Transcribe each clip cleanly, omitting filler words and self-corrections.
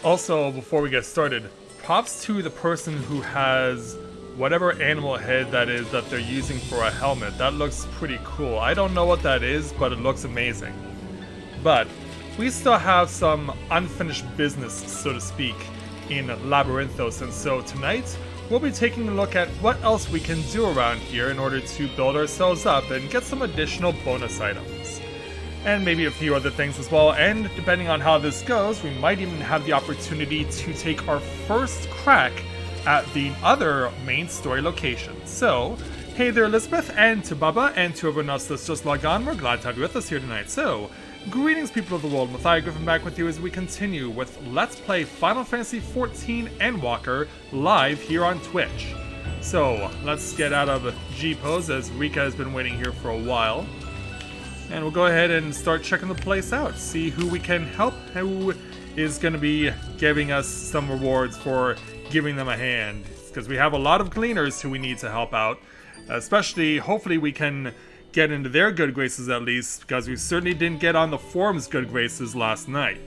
Also, before we get started, props to the person who has whatever animal head that is that they're using for a helmet. That looks pretty cool. I don't know what that is, but it looks amazing. But we still have some unfinished business, so to speak, in Labyrinthos, and so tonight we'll be taking a look at what else we can do around here in order to build ourselves up and get some additional bonus items. And maybe a few other things as well, and depending on how this goes, we might even have the opportunity to take our first crack at the other main story location. So, hey there Elizabeth, and to Bubba, and to everyone else that's just logged on, we're glad to have you with us here tonight. So, greetings people of the world, Matthias Griffin back with you as we continue with Let's Play Final Fantasy XIV Endwalker live here on Twitch. So, let's get out of G-pose as Rika has been waiting here for a while. And we'll go ahead and start checking the place out, see who we can help, who is going to be giving us some rewards for giving them a hand. Because we have a lot of cleaners who we need to help out, especially, hopefully we can get into their good graces at least, because we certainly didn't get on the forum's good graces last night.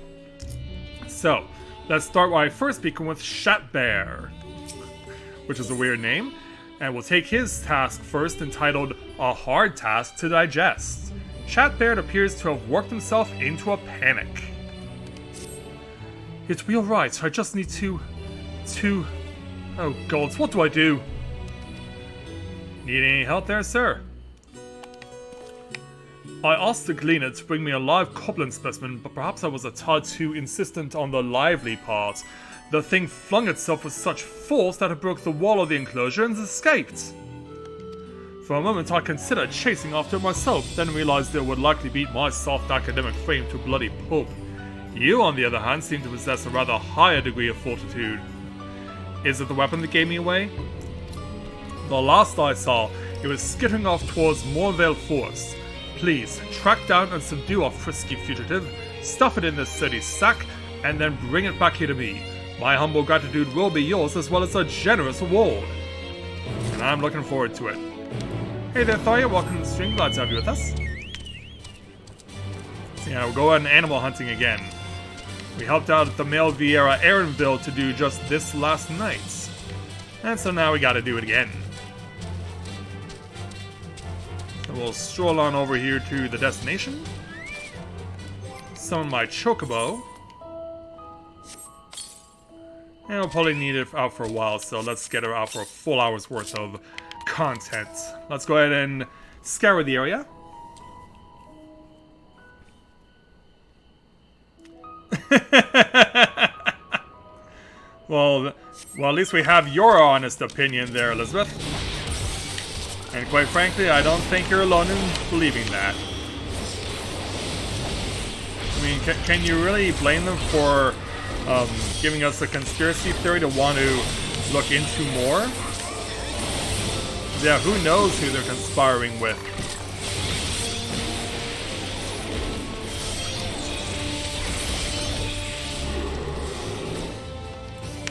So, let's start by first speaking with Shatbear, which is a weird name, and we'll take his task first, entitled A Hard Task to Digest. Shatbear appears to have worked himself into a panic. It'll be alright, I just need to... Oh gods, what do I do? Need any help there, sir? I asked the cleaner to bring me a live goblin specimen, but perhaps I was a tad too insistent on the lively part. The thing flung itself with such force that it broke the wall of the enclosure and escaped. For a moment I considered chasing after it myself, then realized it would likely beat my soft academic frame to bloody pulp. You, on the other hand, seem to possess a rather higher degree of fortitude. Is it the weapon that gave me away? The last I saw, it was skittering off towards Morvale Forest. Please, track down and subdue our frisky fugitive, stuff it in this sturdy sack, and then bring it back here to me. My humble gratitude will be yours as well as a generous reward. And I'm looking forward to it. Hey there, Thalia, welcome to the stream, glad to have you with us. So yeah, we'll go on animal hunting again. We helped out at the Male Vieira Aaronville to do just this last night. And so now we gotta do it again. So we'll stroll on over here to the destination. Summon my Chocobo. And we'll probably need it out for a while, so let's get her out for a full hour's worth of content. Let's go ahead and scour the area. well, at least we have your honest opinion there, Elizabeth. And quite frankly, I don't think you're alone in believing that. I mean, can you really blame them for giving us a conspiracy theory to want to look into more? Yeah, who knows who they're conspiring with.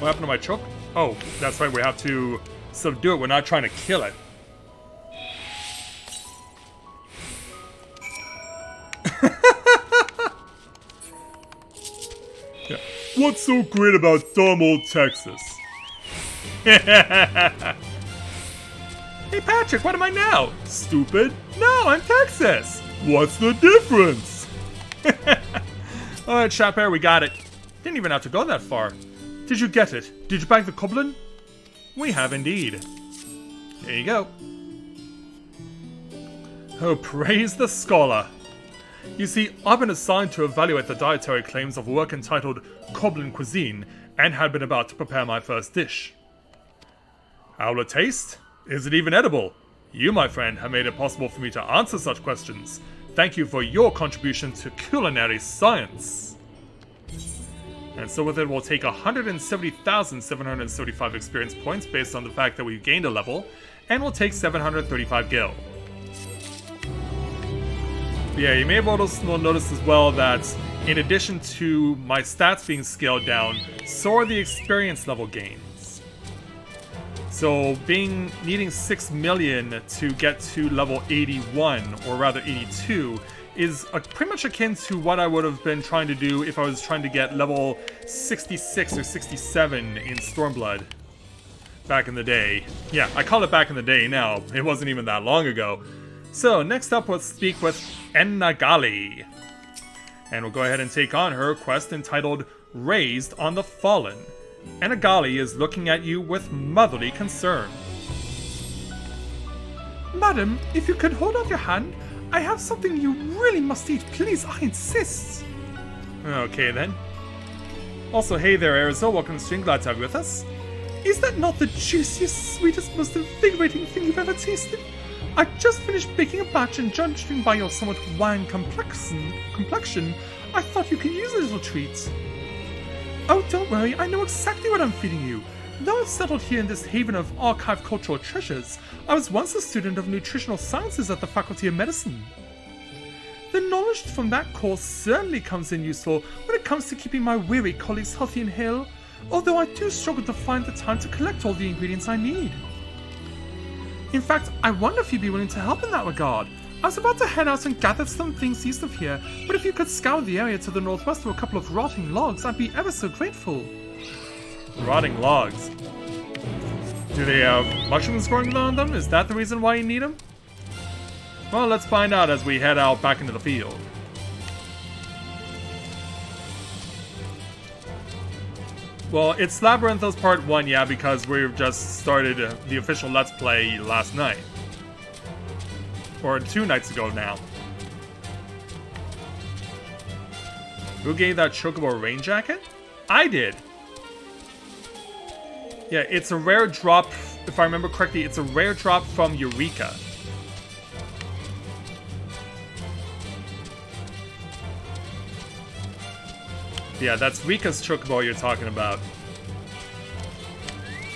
What happened to my choke? Oh, that's right, we have to subdue it. We're not trying to kill it. Yeah. What's so great about dumb old Texas? Hey Patrick, what am I now? Stupid? No, I'm Texas! What's the difference? Alright, Shatbear, we got it. Didn't even have to go that far. Did you get it? Did you bag the goblin? We have indeed. There you go. Oh, praise the scholar. You see, I've been assigned to evaluate the dietary claims of a work entitled Goblin Cuisine, and had been about to prepare my first dish. How will it taste? Is it even edible? You, my friend, have made it possible for me to answer such questions. Thank you for your contribution to culinary science. And so with it, we'll take 170,775 experience points based on the fact that we've gained a level, and we'll take 735 gil. But yeah, you may have also noticed as well that in addition to my stats being scaled down, so are the experience level gains. So needing 6 million to get to level 81, or rather 82, is pretty much akin to what I would have been trying to do if I was trying to get level 66 or 67 in Stormblood back in the day. Yeah, I call it back in the day now. It wasn't even that long ago. So, next up, let's speak with Enagali. And we'll go ahead and take on her quest entitled Raised on the Fallen. Enagali is looking at you with motherly concern. Madam, if you could hold out your hand, I have something you really must eat. Please, I insist. Okay then. Also, hey there, Arizona. Welcome to stream. Glad to have you with us. Is that not the juiciest, sweetest, most invigorating thing you've ever tasted? I just finished baking a batch, and judging by your somewhat wan complexion, I thought you could use a little treat. Oh, don't worry, I know exactly what I'm feeding you. Though I've settled here in this haven of archived cultural treasures, I was once a student of nutritional sciences at the Faculty of Medicine. The knowledge from that course certainly comes in useful when it comes to keeping my weary colleagues healthy and hale, although I do struggle to find the time to collect all the ingredients I need. In fact, I wonder if you'd be willing to help in that regard. I was about to head out and gather some things east of here, but if you could scour the area to the northwest for a couple of rotting logs, I'd be ever so grateful. Rotting logs. Do they have mushrooms growing on them? Is that the reason why you need them? Well, let's find out as we head out back into the field. Well, it's Labyrinthos Part 1, yeah, because we've just started the official Let's Play last night. Or 2 nights ago now. Who gave that Chocobo rain jacket? I did! Yeah, it's a rare drop, if I remember correctly, it's a rare drop from Eureka. Yeah, that's Rika's Chocobo you're talking about.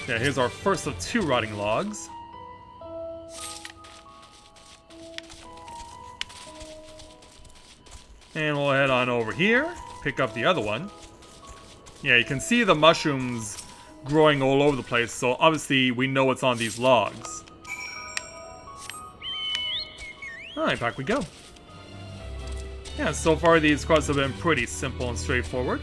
Yeah, here's our first of 2 rotting logs. And we'll head on over here, pick up the other one. Yeah, you can see the mushrooms growing all over the place, so obviously we know what's on these logs. Alright, back we go. Yeah, so far these quests have been pretty simple and straightforward.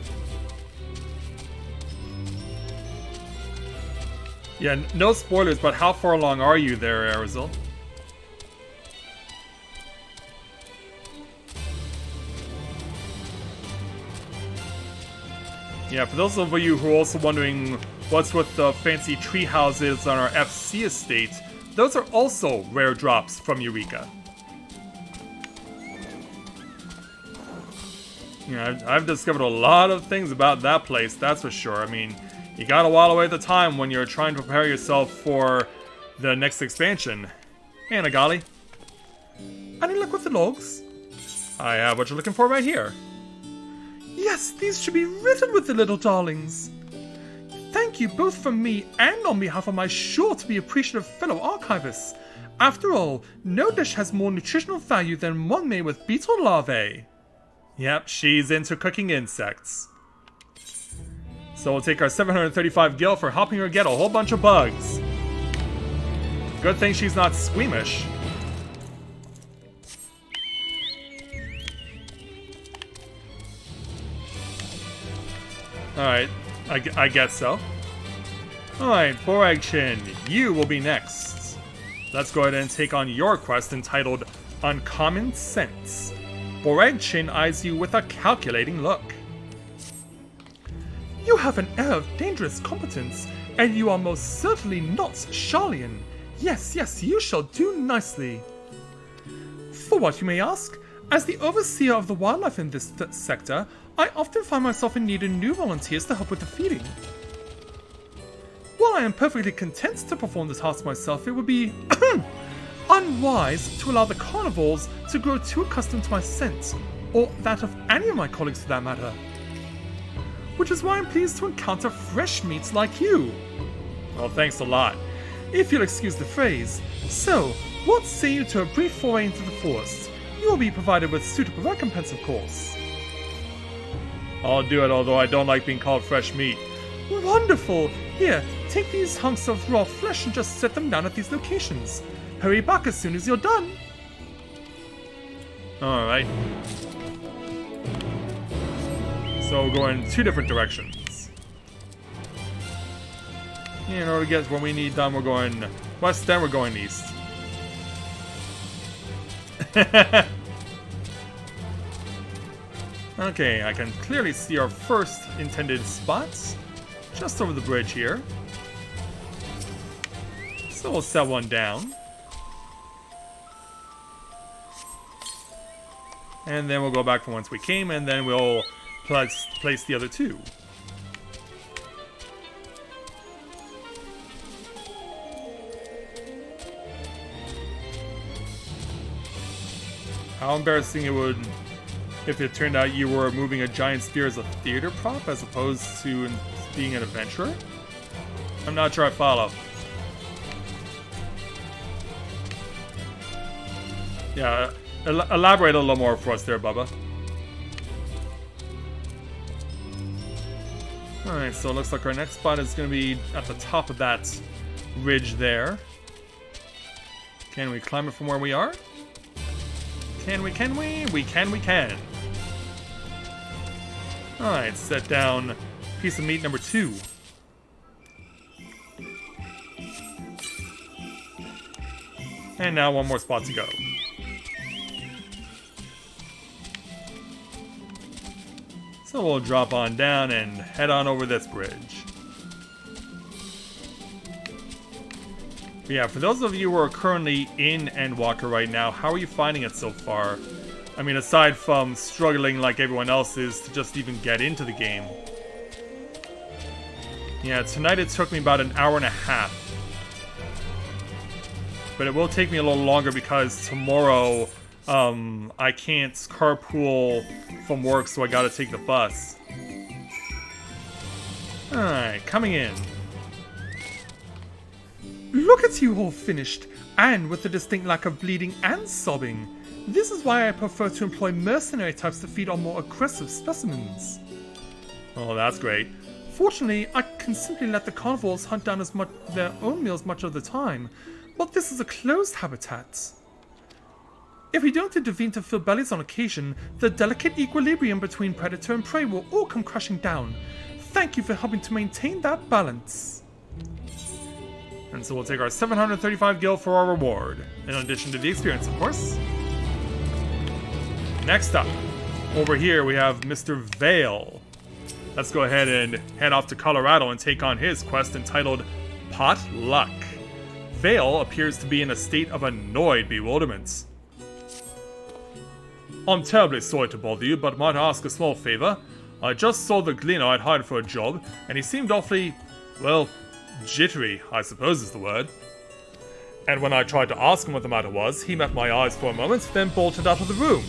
Yeah, no spoilers, but how far along are you there, Arizil? Yeah, for those of you who are also wondering what's with the fancy tree houses on our FC estate, those are also rare drops from Eureka. Yeah, I've discovered a lot of things about that place, that's for sure. I mean, you gotta while away the time when you're trying to prepare yourself for the next expansion. Hey, Nagali. Any luck with the logs? I have what you're looking for right here. Yes, these should be riddled with the little darlings. Thank you both from me and on behalf of my sure-to-be appreciative fellow archivists. After all, no dish has more nutritional value than one made with beetle larvae. Yep, she's into cooking insects. So we'll take our 735 gil for helping her get a whole bunch of bugs. Good thing she's not squeamish. Alright, I guess so. Alright, Boragchin, you will be next. Let's go ahead and take on your quest entitled Uncommon Sense. Boragchin eyes you with a calculating look. You have an air of dangerous competence, and you are most certainly not Charlian. Yes, yes, you shall do nicely. For what you may ask, as the overseer of the wildlife in this sector, I often find myself in need of new volunteers to help with the feeding. While I am perfectly content to perform the task myself, it would be unwise to allow the carnivores to grow too accustomed to my scent, or that of any of my colleagues for that matter. Which is why I'm pleased to encounter fresh meats like you. Well, thanks a lot. If you'll excuse the phrase. So, what say you to a brief foray into the forest? You will be provided with suitable recompense, of course. I'll do it, although I don't like being called fresh meat. Wonderful! Here, take these hunks of raw flesh and just set them down at these locations. Hurry back as soon as you're done. Alright. So we're going 2 different directions. In order to get what we need done, we're going west, then we're going east. Okay, I can clearly see our first intended spots just over the bridge here. So we'll set one down. And then we'll go back from whence we came, and then we'll place the other 2. How embarrassing it would if it turned out you were moving a giant spear as a theater prop as opposed to being an adventurer? I'm not sure I follow. Yeah, elaborate a little more for us there, Bubba. Alright, so it looks like our next spot is going to be at the top of that ridge there. Can we climb it from where we are? Can we? We can. Alright, set down piece of meat number 2. And now one more spot to go. So we'll drop on down and head on over this bridge. But yeah, for those of you who are currently in Endwalker right now, how are you finding it so far? I mean, aside from struggling like everyone else is to just even get into the game. Yeah, tonight it took me about an hour and a half. But it will take me a little longer because tomorrow I can't carpool from work, so I gotta take the bus. Alright, coming in. Look at you all finished, and with a distinct lack of bleeding and sobbing. This is why I prefer to employ mercenary types to feed on more aggressive specimens. Oh, that's great. Fortunately, I can simply let the carnivores hunt down their own meals much of the time, but this is a closed habitat. If we don't intervene to fill bellies on occasion, the delicate equilibrium between predator and prey will all come crashing down. Thank you for helping to maintain that balance. And so we'll take our 735 gil for our reward, in addition to the experience, of course. Next up, over here we have Mr. Vale. Let's go ahead and head off to Colorado and take on his quest entitled Pot Luck. Vale appears to be in a state of annoyed bewilderment. I'm terribly sorry to bother you, but might I ask a small favor? I just saw the gleaner I'd hired for a job, and he seemed awfully, well, jittery, I suppose is the word. And when I tried to ask him what the matter was, he met my eyes for a moment, then bolted out of the room.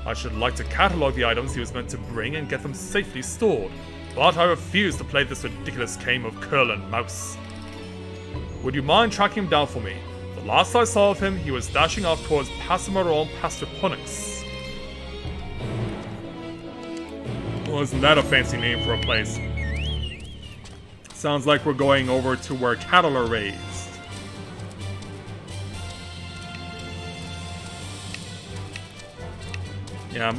I should like to catalogue the items he was meant to bring and get them safely stored, but I refuse to play this ridiculous game of curl and mouse. Would you mind tracking him down for me? The last I saw of him, he was dashing off towards Passamaron Pastroponix. Well, isn't that a fancy name for a place? Sounds like we're going over to where cattle are raised. Yeah,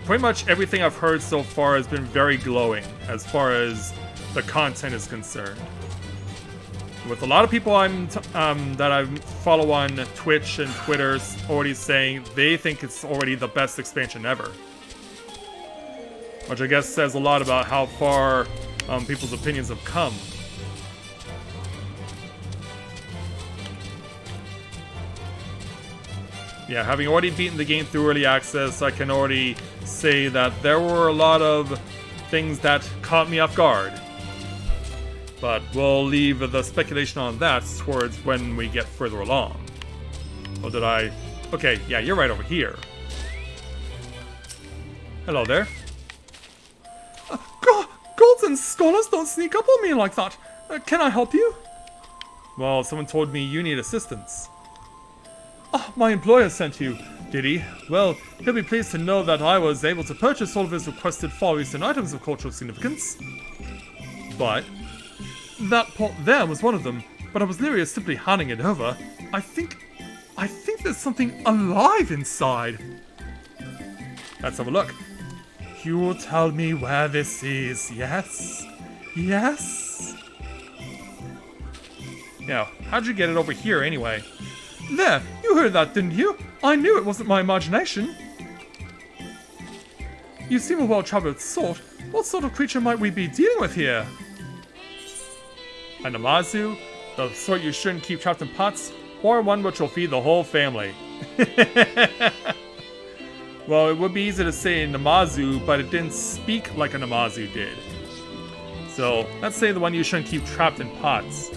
pretty much everything I've heard so far has been very glowing as far as the content is concerned. With a lot of people that I follow on Twitch and Twitter already saying they think it's already the best expansion ever. Which I guess says a lot about how far people's opinions have come. Yeah, having already beaten the game through early access, I can already say that there were a lot of things that caught me off guard. But we'll leave the speculation on that towards when we get further along. Oh, did I? Okay, yeah, you're right over here. Hello there. Golden scholars don't sneak up on me like that. Can I help you? Well, someone told me you need assistance. Ah, my employer sent you. Did he? Well, he'll be pleased to know that I was able to purchase all of his requested Far Eastern items of cultural significance. But that pot there was one of them, but I was leery of simply handing it over. I think There's something alive inside. Let's have a look. You will tell me where this is, yes? Yes? Now, how'd you get it over here anyway? There, you heard that, didn't you? I knew it wasn't my imagination. You seem a well-traveled sort. What sort of creature might we be dealing with here? A Namazu? The sort you shouldn't keep trapped in pots? Or one which will feed the whole family? Well, it would be easy to say Namazu, but it didn't speak like a Namazu did. So, let's say the one you shouldn't keep trapped in pots.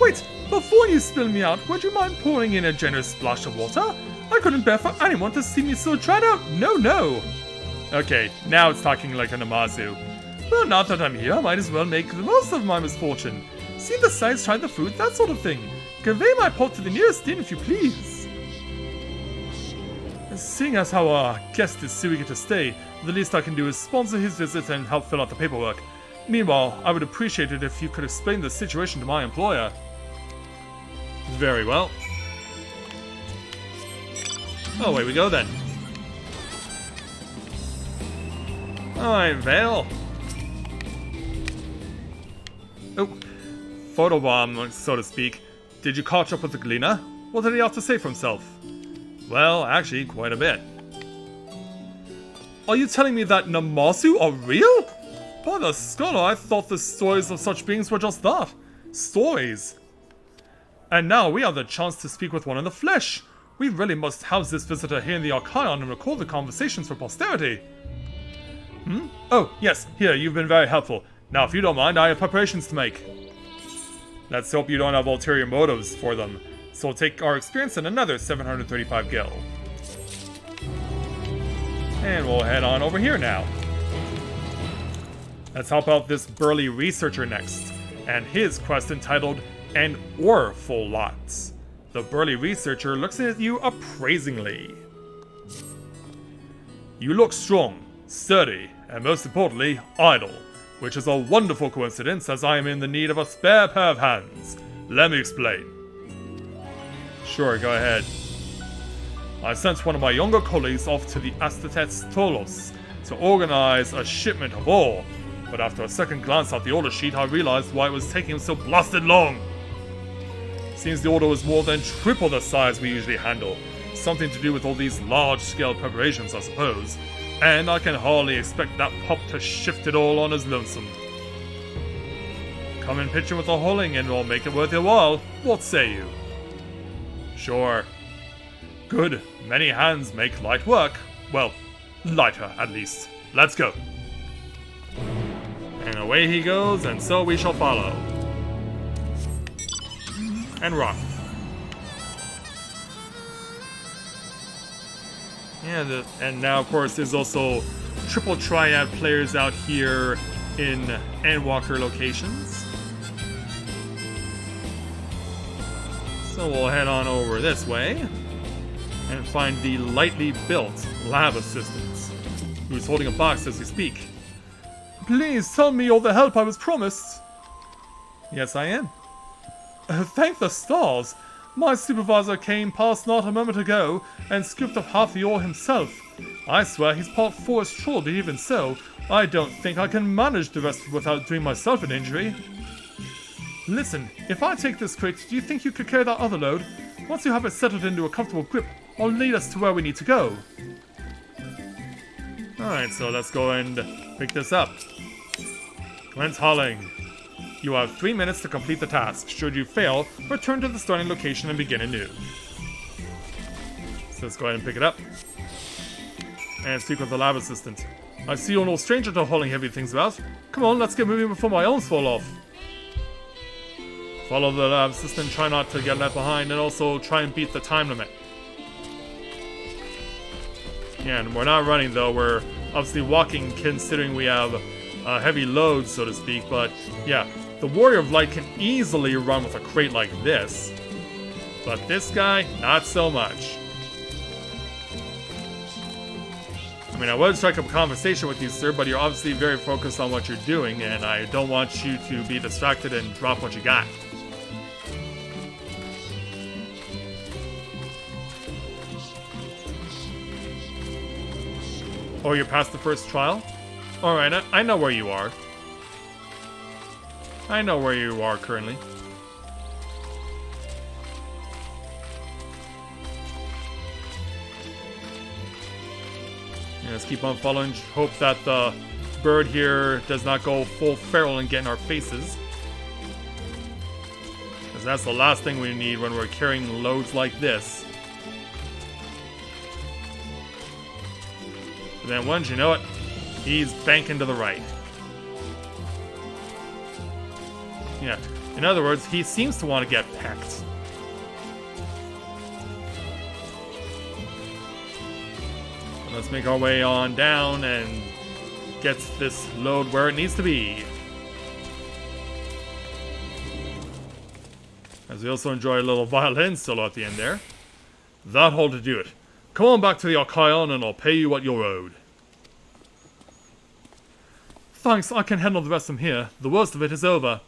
Wait, before you spill me out, would you mind pouring in a generous splash of water? I couldn't bear for anyone to see me so dried out. No, no. Okay, now it's talking like a Namazu. Well, now that I'm here, I might as well make the most of my misfortune. See the sights, try the food, that sort of thing. Convey my pot to the nearest inn, if you please. Seeing as how our guest is so eager to stay, the least I can do is sponsor his visit and help fill out the paperwork. Meanwhile, I would appreciate it if you could explain the situation to my employer. Very well. Oh, away we go then. Alright, Vale. Oh, photobomb, so to speak. Did you catch up with the Gleaner? What did he have to say for himself? Well, actually, quite a bit. Are you telling me that Namazu are real? By the scholar, I thought the stories of such beings were just that. Stories. And now we have the chance to speak with one in the flesh. We really must house this visitor here in the Archaon and record the conversations for posterity. Oh, yes, here, you've been very helpful. Now, if you don't mind, I have preparations to make. Let's hope you don't have ulterior motives for them. So we'll take our experience and another 735 gil. And we'll head on over here now. Let's help out this burly researcher next, and his quest entitled An Ore-ful Lot. The burly researcher looks at you appraisingly. You look strong, sturdy, and most importantly, idle, which is a wonderful coincidence as I am in the need of a spare pair of hands. Let me explain. Sure, go ahead. I sent one of my younger colleagues off to the Astates Tolos to organize a shipment of ore, but after a second glance at the order sheet, I realized why it was taking him so blasted long. Seems the order was more than triple the size we usually handle. Something to do with all these large-scale preparations, I suppose. And I can hardly expect that pup to shift it all on his lonesome. Come and pitch in with a hauling and we'll make it worth your while. What say you? Sure. Good. Many hands make light work. Well, lighter at least. Let's go. And away he goes, and so we shall follow. And run. Yeah, and now of course there's also triple triad players out here in Endwalker locations. So we'll head on over this way and find the lightly built lab assistant, who's holding a box as we speak. Please tell me you're the help I was promised. Yes, I am. Thank the stars. My supervisor came past not a moment ago and scooped up half the ore himself. I swear he's part forest troll, but even so, I don't think I can manage the rest without doing myself an injury. Listen, if I take this crate, do you think you could carry that other load? Once you have it settled into a comfortable grip, I'll lead us to where we need to go. Alright, so let's go and pick this up. Commence hauling. You have 3 minutes to complete the task. Should you fail, return to the starting location and begin anew. So let's go ahead and pick it up. And speak with the lab assistant. I see you're no stranger to hauling heavy things about. Come on, let's get moving before my arms fall off. Follow the lab assistant, try not to get left behind, and also try and beat the time limit. Yeah, and we're not running though, we're obviously walking considering we have a heavy load, so to speak, but yeah, the Warrior of Light can easily run with a crate like this. But this guy, not so much. I mean, I would strike up a conversation with you, sir, but you're obviously very focused on what you're doing, and I don't want you to be distracted and drop what you got. Oh, you're past the first trial? Alright, I know where you are. I know where you are currently. Yeah, let's keep on following. Hope that the bird here does not go full feral and get in our faces. Because that's the last thing we need when we're carrying loads like this. But then once you know it, he's banking to the right. Yeah, in other words, he seems to want to get pecked. Let's make our way on down and get this load where it needs to be. As we also enjoy a little violin solo at the end there. That ought to do it. Come on back to the Archaon and I'll pay you what you're owed. Thanks, I can handle the rest from here. The worst of it is over.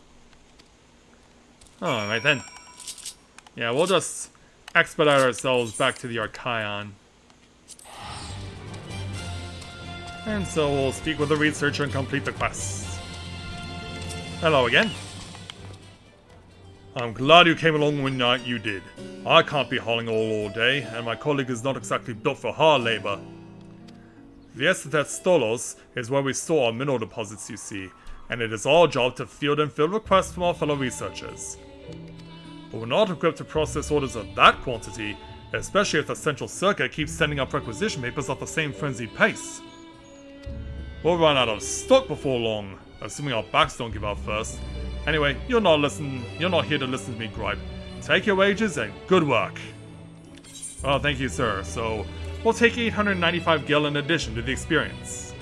Alright then. Yeah, we'll just expedite ourselves back to the Archaon. And so we'll speak with the researcher and complete the quest. Hello again. I'm glad you came along when you did. I can't be hauling all day, and my colleague is not exactly built for hard labor. The XIV Stolos is where we store our mineral deposits, you see, and it is our job to field and fill requests from our fellow researchers. But we're not equipped to process orders of that quantity, especially if the central circuit keeps sending up requisition papers at the same frenzied pace. We'll run out of stock before long, assuming our backs don't give out first. Anyway, you're not here to listen to me gripe. Take your wages and good work. Well, thank you, sir. So, we'll take 895 gil in addition to the experience.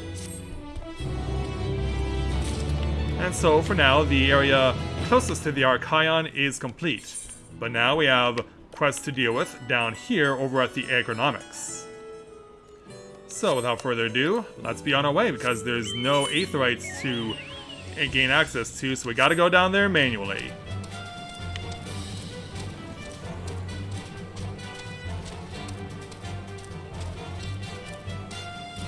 And so, for now, the area closest to the Archaon is complete. But now we have quests to deal with down here over at the Agronomics. So, without further ado, let's be on our way because there's no aetherites to gain access to, so we gotta go down there manually.